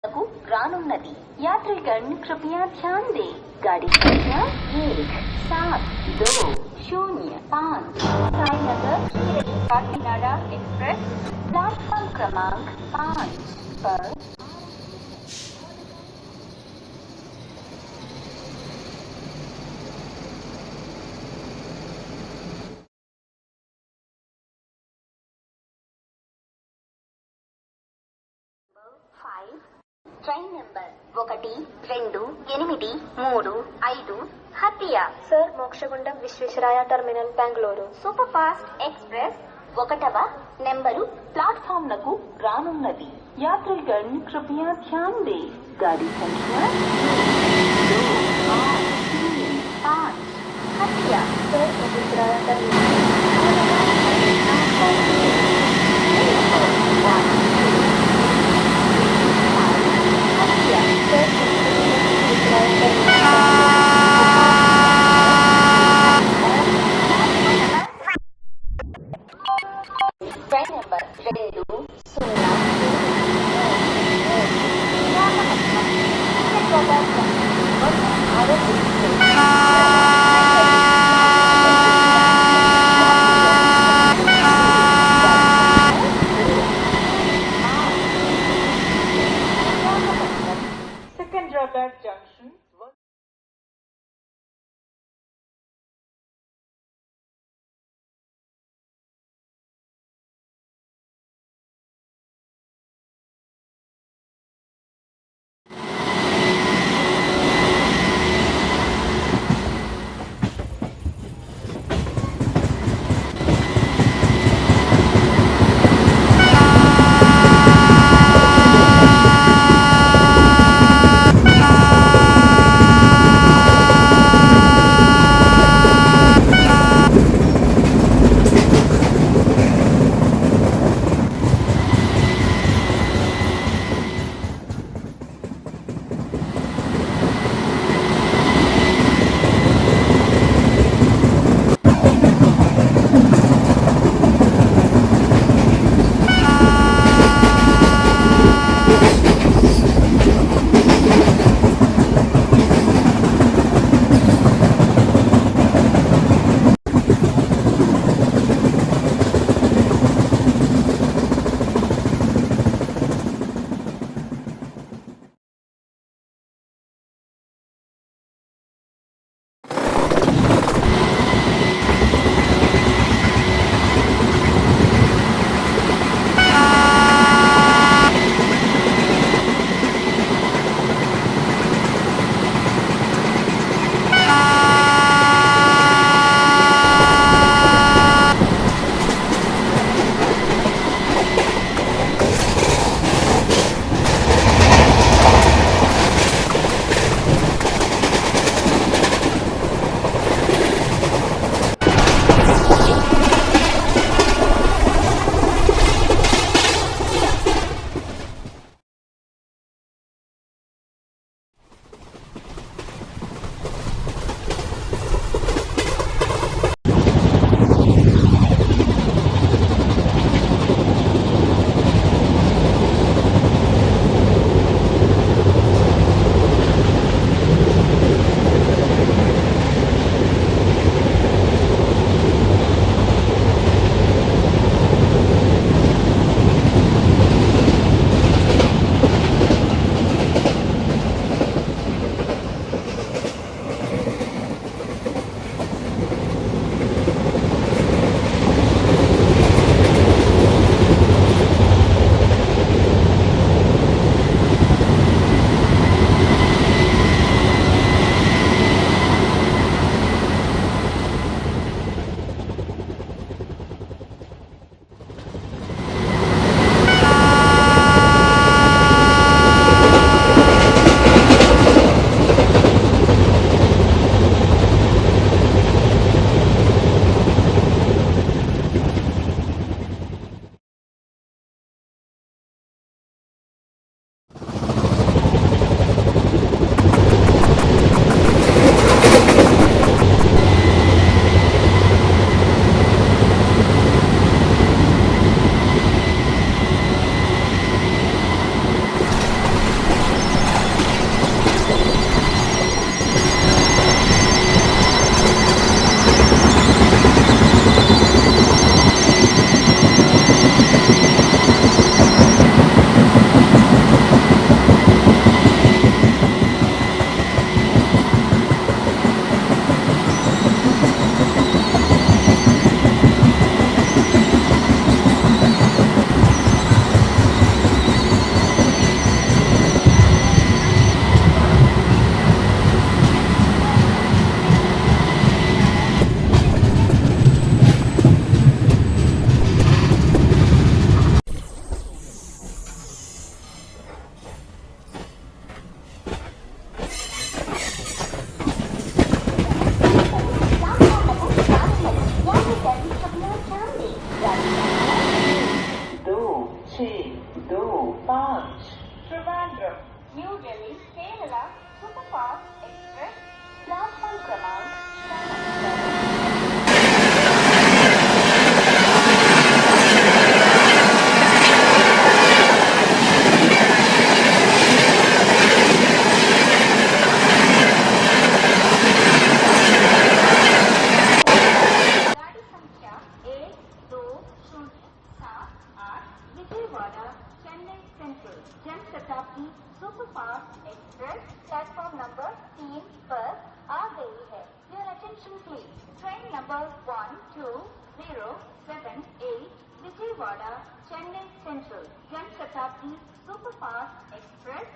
रानुन्नति। यात्रीगण कृपया ध्यान दें। गाड़ी संख्या 17205 साईनगर खीरई काकीनाडा एक्सप्रेस प्लेटफॉर्म क्रमांक 5 पर ट्रेन नंबर 1285 हत्या Sir Mokshagundam Visvesvaraya terminal Bengaluru super fast express 1వ నెంబరు ప్లాట్ఫామ్ నకు రానున్నది. यात्रीगण कृपया ध्यान दें. गाड़ी संख्या 2835 हत्या Sir Visvesvaraya terminal train number 20 Secunderabad Junction. New Delhi Kerala superfast express platform क्रमांक गाड़ी संख्या 1207 Vijayawada Chennai central Janshatabdi superfast express platform number 3 पर आ गई है। Your attention please. Train number 12078 Vijayawada Chennai central Janshatabdi superfast express